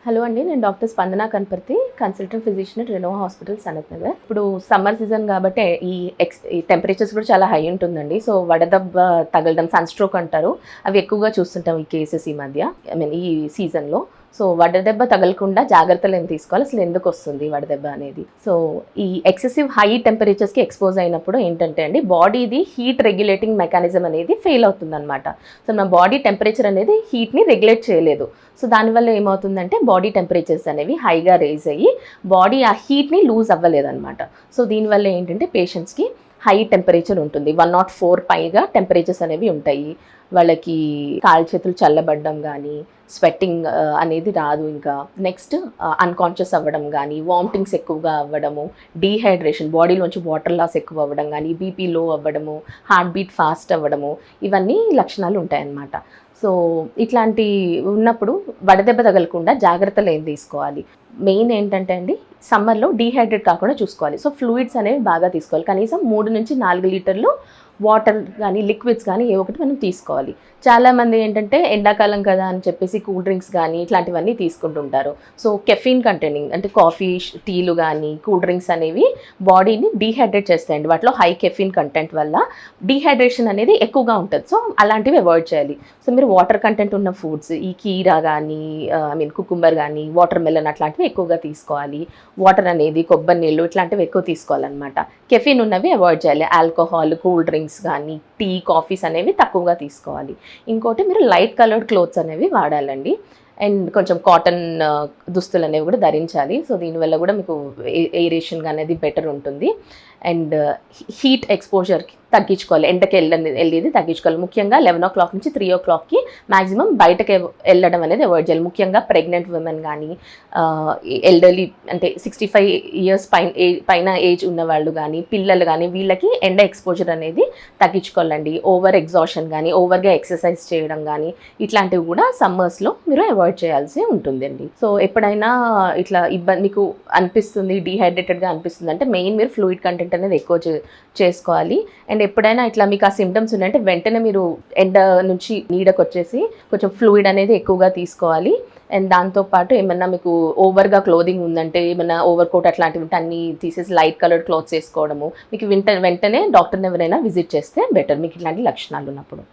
Hello అండి, నేను doctor స్పందన Kanaparthi, consultant physician at Renova hospital Sanath Nagar. ఇప్పుడు సమ్మర్ సీజన్ కాబట్టి ఈ టెంపరేచర్స్ కూడా చాలా హై ఉంటుందండి. సో వడదెబ్బ తగలడం, సన్ స్ట్రోక్ అంటారు, అవి ఎక్కువగా చూస్తుంటాం ఈ కేసెస్ ఈ మధ్య, ఈ సీజన్లో. సో వడదెబ్బ తగలకుండా జాగ్రత్తలు ఏం తీసుకోవాలి, అసలు ఎందుకు వస్తుంది వడదెబ్బ అనేది. సో ఈ ఎక్సెసివ్ హై టెంపరేచర్స్కి ఎక్స్పోజ్ అయినప్పుడు ఏంటంటే అండి, బాడీది హీట్ రెగ్యులేటింగ్ మెకానిజం అనేది ఫెయిల్ అవుతుంది అనమాట. సో మన బాడీ టెంపరేచర్ అనేది హీట్ని రెగ్యులేట్ చేయలేదు. సో దానివల్ల ఏమవుతుందంటే బాడీ టెంపరేచర్స్ అనేవి హైగా రేజ్ అయ్యి బాడీ ఆ హీట్ని లూజ్ అవ్వలేదన్నమాట. సో దీనివల్ల ఏంటంటే పేషెంట్స్కి హై టెంపరేచర్ ఉంటుంది, 104 పైగా టెంపరేచర్స్ అనేవి ఉంటాయి. వాళ్ళకి కాళ్ళు చేతులు చల్లబడడం కానీ, స్వెట్టింగ్ అనేది రాదు. ఇంకా నెక్స్ట్ అన్కాన్షియస్ అవ్వడం కానీ, వామిటింగ్స్ ఎక్కువగా అవ్వడము, డీహైడ్రేషన్, బాడీలోంచి వాటర్ లాస్ ఎక్కువ అవ్వడం కానీ, బీపీ లో అవ్వడము, హార్ట్ బీట్ ఫాస్ట్ అవ్వడము, ఇవన్నీ లక్షణాలు ఉంటాయన్నమాట. సో ఇట్లాంటి ఉన్నప్పుడు వడదెబ్బ తగలకుండా జాగ్రత్తలు ఏం తీసుకోవాలి, మెయిన్ ఏంటంటే అండి, సమ్మర్లో డీహైడ్రేట్ కాకుండా చూసుకోవాలి. సో ఫ్లూయిడ్స్ అనేవి బాగా తీసుకోవాలి, కనీసం 3 నుంచి 4 లీటర్లు వాటర్ కానీ లిక్విడ్స్ కానీ ఏ ఒకటి మనం తీసుకోవాలి. చాలామంది ఏంటంటే ఎండాకాలం కదా అని చెప్పేసి కూల్ డ్రింక్స్ కానీ ఇట్లాంటివన్నీ తీసుకుంటుంటారు. సో కెఫీన్ కంటైనింగ్ అంటే కాఫీ, టీలు కానీ కూల్ డ్రింక్స్ అనేవి బాడీని డీహైడ్రేట్ చేస్తాయండి. వాటిలో హై కెఫీన్ కంటెంట్ వల్ల డీహైడ్రేషన్ అనేది ఎక్కువగా ఉంటుంది. సో అలాంటివి అవాయిడ్ చేయాలి. సో మీరు వాటర్ కంటెంట్ ఉన్న ఫుడ్స్, ఈ కీరా కానీ, కుకుంబర్ కానీ, వాటర్ మెలన్ అట్లాంటివి ఎక్కువగా తీసుకోవాలి. వాటర్ అనేది, కొబ్బరి నీళ్ళు ఇట్లాంటివి ఎక్కువ తీసుకోవాలన్నమాట. కెఫీన్ ఉన్నవి అవాయిడ్ చేయాలి. ఆల్కహాల్, కూల్ డ్రింక్స్ కానీ, టీ, కాఫీస్ అనేవి తక్కువగా తీసుకోవాలి. ఇంకోటి, మీరు లైట్ కలర్డ్ క్లోత్స్ అనేవి వాడాలండి. అండ్ కొంచెం కాటన్ దుస్తులు అనేవి కూడా ధరించాలి. సో దీనివల్ల కూడా మీకు ఎయిరేషన్ అనేది బెటర్ ఉంటుంది. అండ్ హీట్ ఎక్స్పోజర్కి తగ్గించుకోవాలి, ఎండకి వెళ్ళేది తగ్గించుకోవాలి. ముఖ్యంగా 11 o'clock నుంచి 3 o'clockకి మ్యాక్సిమం బయటకి వెళ్ళడం అనేది అవాయిడ్ చేయాలి. ముఖ్యంగా ప్రెగ్నెంట్ ఉమెన్ కానీ, ఎల్డర్లీ అంటే 65 years పైన ఏజ్ ఉన్నవాళ్ళు కానీ, పిల్లలు కానీ, వీళ్ళకి ఎండ ఎక్స్పోజర్ అనేది తగ్గించుకోవాలండి. ఓవర్ ఎగ్జాషన్ కానీ, ఓవర్గా ఎక్సర్సైజ్ చేయడం కానీ ఇట్లాంటివి కూడా సమ్మర్స్లో మీరు అవాయిడ్ చేయాల్సి ఉంటుందండి. సో ఎప్పుడైనా ఇట్లా ఇబ్బంది మీకు అనిపిస్తుంది, డీహైడ్రేటెడ్గా అనిపిస్తుంది అంటే మెయిన్ మీరు ఫ్లూయిడ్ కంటెంట్ అనేది ఎక్కువ చేసుకోవాలి. అండ్ ఎప్పుడైనా ఇట్లా మీకు ఆ సిమ్టమ్స్ ఉన్నాయంటే వెంటనే మీరు ఎండ నుంచి నీడకు వచ్చేసి కొంచెం ఫ్లూయిడ్ అనేది ఎక్కువగా తీసుకోవాలి. అండ్ దాంతోపాటు ఏమన్నా మీకు ఓవర్గా క్లోదింగ్ ఉందంటే, ఏమైనా ఓవర్ కోట్ అట్లాంటివి అన్నీ తీసేసి లైట్ కలర్డ్ క్లాత్స్ వేసుకోవడము, మీకు వెంటనే డాక్టర్ని ఎవరైనా విజిట్ చేస్తే బెటర్ మీకు ఇట్లాంటి లక్షణాలు ఉన్నప్పుడు.